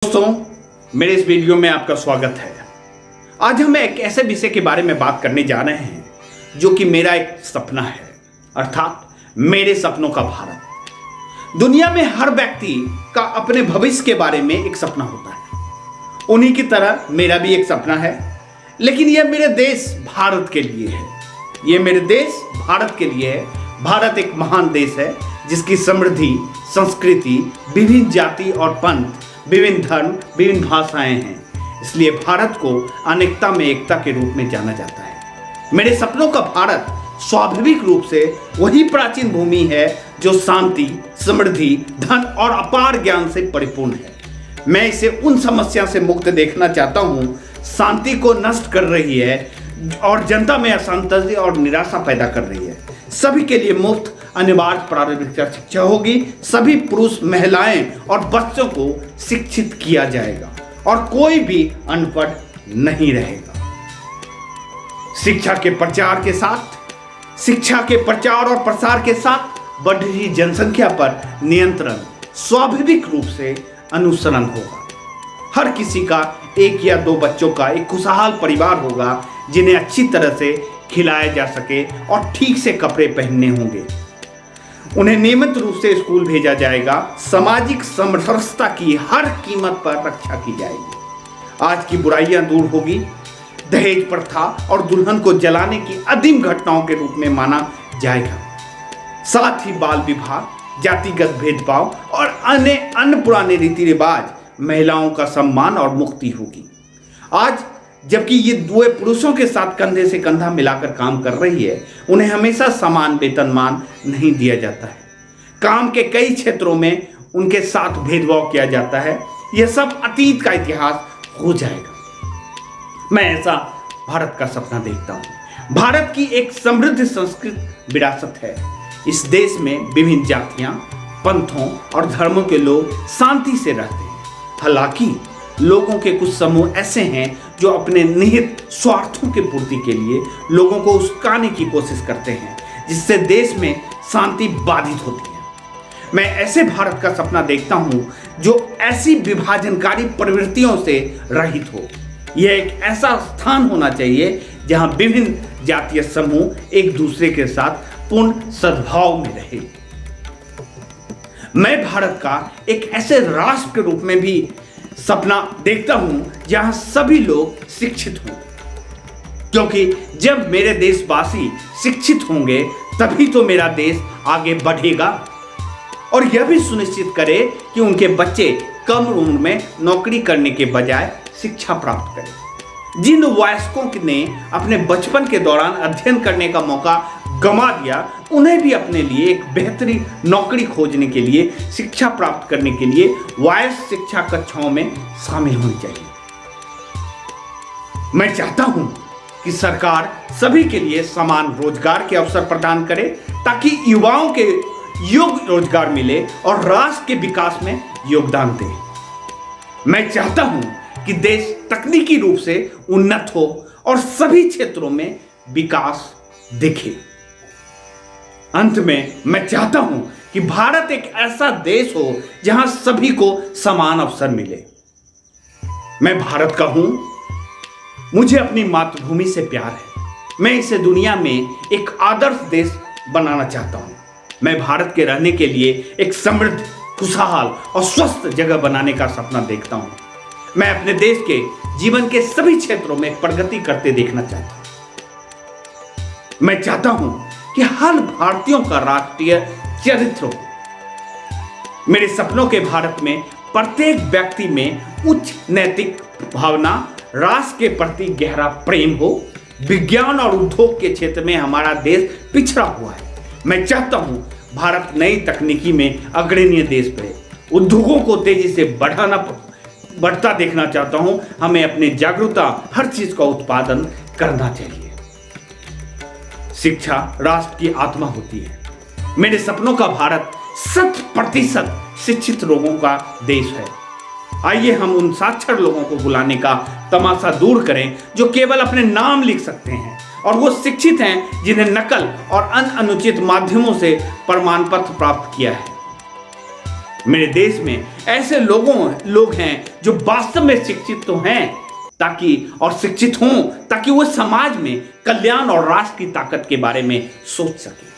दोस्तों, मेरे इस वीडियो में आपका स्वागत है। आज हम एक ऐसे विषय के बारे में बात करने जा रहे हैं जो कि मेरा एक सपना है, अर्थात मेरे सपनों का भारत। दुनिया में हर व्यक्ति का अपने भविष्य के बारे में एक सपना होता है। उन्हीं की तरह मेरा भी एक सपना है, लेकिन यह मेरे देश भारत के लिए है। यह मेरे देश भारत के लिए है। भारत एक महान देश है जिसकी समृद्धि, संस्कृति, विभिन्न जाति और पंथ, विभिन्न धर्म, विभिन्न भाषाएं हैं। इसलिए भारत को अनेकता में एकता के रूप में जाना जाता है। मेरे सपनों का भारत स्वाभाविक रूप से वही प्राचीन भूमि है जो शांति, समृद्धि, धन और अपार ज्ञान से परिपूर्ण है। मैं इसे उन समस्या से मुक्त देखना चाहता हूँ, शांति को नष्ट कर रही है और जनता में असंतोष और निराशा पैदा कर रही है। सभी के लिए मुफ्त अनिवार्य प्रारंभिक शिक्षा होगी। सभी पुरुष, महिलाएं और बच्चों को शिक्षित किया जाएगा और कोई भी अनपढ़ नहीं रहेगा। शिक्षा के प्रचार और प्रसार के साथ बढ़ रही जनसंख्या पर नियंत्रण स्वाभाविक रूप से अनुसरण होगा। हर किसी का एक या दो बच्चों का एक खुशहाल परिवार होगा जिन्हें अच्छी तरह से खिलाया जा सके और ठीक से कपड़े पहनने होंगे। उन्हें नियमित रूप से स्कूल भेजा जाएगा। सामाजिक समरसता की हर कीमत पर रक्षा की जाएगी। आज की बुराइयां दूर होगी। दहेज प्रथा और दुल्हन को जलाने की अधीम घटनाओं के रूप में माना जाएगा। साथ ही बाल विवाह, जातिगत भेदभाव और अन्य पुराने रीति रिवाज, महिलाओं का सम्मान और मुक्ति होगी। आज जबकि ये दो पुरुषों के साथ कंधे से कंधा मिलाकर काम कर रही है, उन्हें हमेशा समान वेतनमान नहीं दिया जाता है। काम के कई क्षेत्रों में उनके साथ भेदभाव किया जाता है। यह सब अतीत का इतिहास हो जाएगा। मैं ऐसा भारत का सपना देखता हूँ। भारत की एक समृद्ध संस्कृत विरासत है। इस देश में विभिन्न जातियां, पंथों और धर्मों के लोग शांति से रहते हैं। हालांकि लोगों के कुछ समूह ऐसे हैं जो अपने निहित स्वार्थों की पूर्ति के लिए लोगों को उस्काने की कोशिश करते हैं, जिससे देश में शांति बाधित होती है। मैं ऐसे भारत का सपना देखता हूं जो ऐसी विभाजनकारी प्रवृत्तियों से रहित हो। यह एक ऐसा स्थान होना चाहिए जहां विभिन्न जातीय समूह एक दूसरे के साथ पूर्ण सद्भाव में रहे। मैं भारत का एक ऐसे राष्ट्र के रूप में भी सपना देखता हूं जहां सभी लोग शिक्षित हों, क्योंकि जब मेरे देशवासी शिक्षित होंगे तभी तो मेरा देश आगे बढ़ेगा और यह भी सुनिश्चित करे कि उनके बच्चे कम उम्र में नौकरी करने के बजाय शिक्षा प्राप्त करें। जिन वयस्कों ने अपने बचपन के दौरान अध्ययन करने का मौका गंवा दिया, उन्हें भी अपने लिए एक बेहतरीन नौकरी खोजने के लिए, शिक्षा प्राप्त करने के लिए वयस्क शिक्षा कक्षाओं में शामिल होनी चाहिए। मैं चाहता हूं कि सरकार सभी के लिए समान रोजगार के अवसर प्रदान करे ताकि युवाओं के योग्य रोजगार मिले और राष्ट्र के विकास में योगदान दे। मैं चाहता हूं कि देश तकनीकी रूप से उन्नत हो और सभी क्षेत्रों में विकास दिखे। अंत में मैं चाहता हूं कि भारत एक ऐसा देश हो जहां सभी को समान अवसर मिले। मैं भारत का हूं। मुझे अपनी मातृभूमि से प्यार है। मैं इसे दुनिया में एक आदर्श देश बनाना चाहता हूं। मैं भारत के रहने के लिए एक समृद्ध, खुशहाल और स्वस्थ जगह बनाने का सपना देखता हूं। मैं अपने देश के जीवन के सभी क्षेत्रों में प्रगति करते देखना चाहता हूं। मैं चाहता हूं कि हर भारतीयों का राष्ट्रीय चरित्र हो। मेरे सपनों के भारत में प्रत्येक व्यक्ति में उच्च नैतिक भावना, राष्ट्र के प्रति गहरा प्रेम हो। विज्ञान और उद्योग के क्षेत्र में हमारा देश पिछड़ा हुआ है। मैं चाहता हूं भारत नई तकनीकी में अग्रणी देश बने। उद्योगों को तेजी से बढ़ता देखना चाहता हूं। हमें अपनी जागरूकता हर चीज का उत्पादन करना चाहिए। शिक्षा राष्ट्र की आत्मा होती है। मेरे सपनों का भारत 100% शिक्षित लोगों का देश है। आइए हम उन साक्षर लोगों को बुलाने का तमाशा दूर करें जो केवल अपने नाम लिख सकते हैं और वो शिक्षित हैं जिन्हें नकल और अन्य अनुचित माध्यमों से प्रमाण पत्र प्राप्त किया है। मेरे देश में ऐसे लोग हैं जो वास्तव में शिक्षित तो हैं और शिक्षित हों ताकि वो समाज में कल्याण और राष्ट्र की ताकत के बारे में सोच सकें।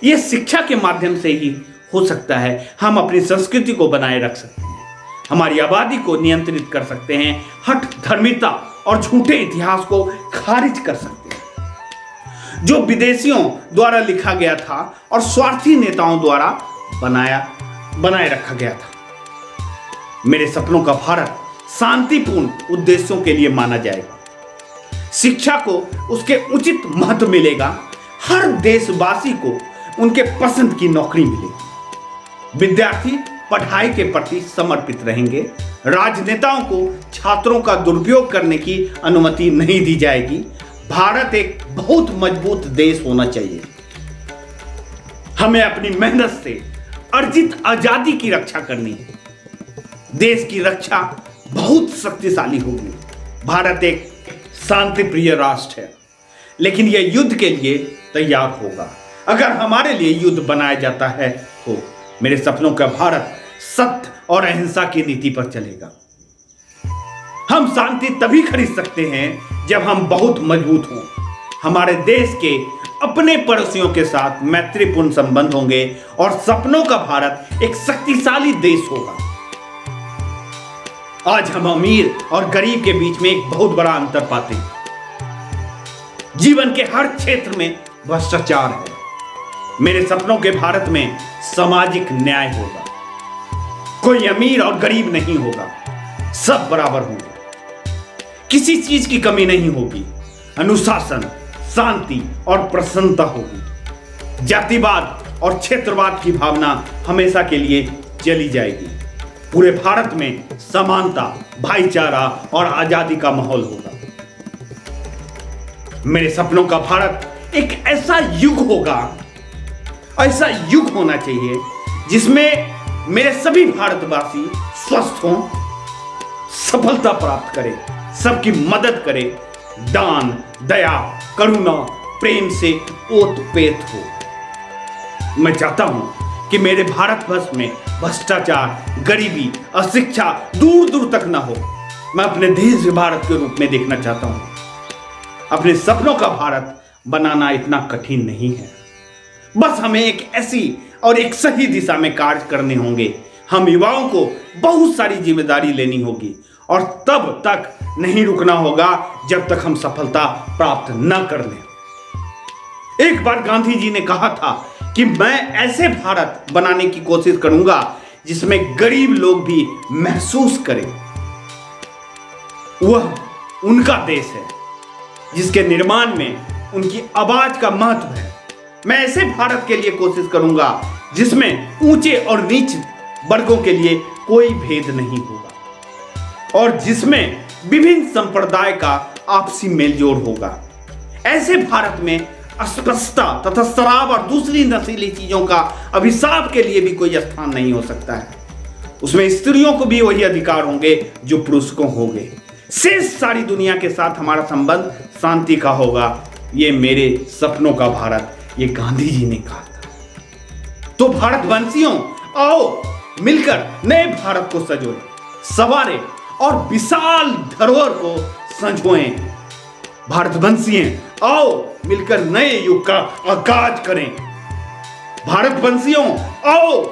ये शिक्षा के माध्यम से ही हो सकता है। हम अपनी संस्कृति को बनाए रख सकते हैं, हमारी आबादी को नियंत्रित कर सकते हैं, हठ धर्मिता और झूठे इतिहास को खारिज कर सकते हैं जो विदेशियों द्वारा लिखा गया था और स्वार्थी नेताओं द्वारा बनाए रखा गया था। मेरे सपनों का भारत शांतिपूर्ण उद्देश्यों के लिए माना जाएगा। शिक्षा को उसके उचित महत्व मिलेगा। हर देशवासी को उनके पसंद की नौकरी मिलेगी। विद्यार्थी पढ़ाई के प्रति समर्पित रहेंगे। राजनेताओं को छात्रों का दुरुपयोग करने की अनुमति नहीं दी जाएगी। भारत एक बहुत मजबूत देश होना चाहिए। हमें अपनी मेहनत से अर्जित आजादी की रक्षा करनी है। देश की रक्षा बहुत शक्तिशाली होगी। भारत एक शांति प्रिय राष्ट्र है, लेकिन यह युद्ध के लिए तैयार होगा अगर हमारे लिए युद्ध बनाया जाता है तो। मेरे सपनों का भारत सत्य और अहिंसा की नीति पर चलेगा। हम शांति तभी खरीद सकते हैं जब हम बहुत मजबूत हों। हमारे देश के अपने पड़ोसियों के साथ मैत्रीपूर्ण संबंध होंगे और सपनों का भारत एक शक्तिशाली देश होगा। आज हम अमीर और गरीब के बीच में एक बहुत बड़ा अंतर पाते हैं। जीवन के हर क्षेत्र में भ्रष्टाचार है। मेरे सपनों के भारत में सामाजिक न्याय होगा। कोई अमीर और गरीब नहीं होगा, सब बराबर होंगे। किसी चीज की कमी नहीं होगी। अनुशासन, शांति और प्रसन्नता होगी। जातिवाद और क्षेत्रवाद की भावना हमेशा के लिए चली जाएगी। पूरे भारत में समानता, भाईचारा और आजादी का माहौल होगा। मेरे सपनों का भारत एक ऐसा युग होगा, ऐसा युग होना चाहिए जिसमें मेरे सभी भारतवासी स्वस्थ हों, सफलता प्राप्त करें, सबकी मदद करें, दान, दया, करुणा, प्रेम से ओतप्रोत हो। मैं चाहता हूं कि मेरे भारतवर्ष में भ्रष्टाचार, गरीबी, अशिक्षा दूर दूर तक ना हो। मैं अपने देश भारत के रूप में देखना चाहता हूं। अपने सपनों का भारत बनाना इतना कठिन नहीं है। बस हमें एक ऐसी और एक सही दिशा में कार्य करने होंगे। हम युवाओं को बहुत सारी जिम्मेदारी लेनी होगी और तब तक नहीं रुकना होगा जब तक हम सफलता प्राप्त न कर लें। एक बार गांधी जी ने कहा था कि मैं ऐसे भारत बनाने की कोशिश करूंगा जिसमें गरीब लोग भी महसूस करें वह उनका देश है, जिसके निर्माण में उनकी आवाज का महत्व है। मैं ऐसे भारत के लिए कोशिश करूंगा जिसमें ऊंचे और नीच वर्गों के लिए कोई भेद नहीं होगा और जिसमें विभिन्न संप्रदाय का आपसी मेलजोल होगा। ऐसे भारत में अस्पृश्यता तथा शराब और दूसरी नशीली चीजों का अभिशाप के लिए भी कोई स्थान नहीं हो सकता है। उसमें स्त्रियों को भी वही अधिकार होंगे जो पुरुष को होंगे। शेष सारी दुनिया के साथ हमारा संबंध शांति का होगा। ये मेरे सपनों का भारत, ये गांधी जी ने कहा था। तो भारतवंशियों, आओ मिलकर नए भारत को सजोएं, संवारें और विशाल धरोहर को संजोएं। भारतवंशियों, आओ मिलकर नए युग का आगाज करें। भारतवंशियों, आओ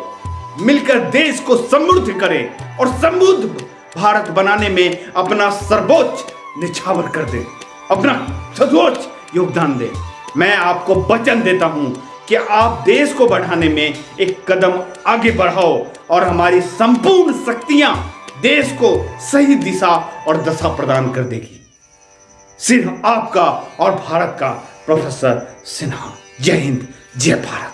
मिलकर देश को समृद्ध करें और समृद्ध भारत बनाने में अपना सर्वोच्च निछावर कर दें, अपना सर्वोच्च योगदान दें। मैं आपको वचन देता हूं कि आप देश को बढ़ाने में एक कदम आगे बढ़ाओ और हमारी संपूर्ण शक्तियां देश को सही दिशा और दशा प्रदान कर देगी। सिर्फ आपका और भारत का प्रोफेसर सिन्हा। जय हिंद, जय भारत।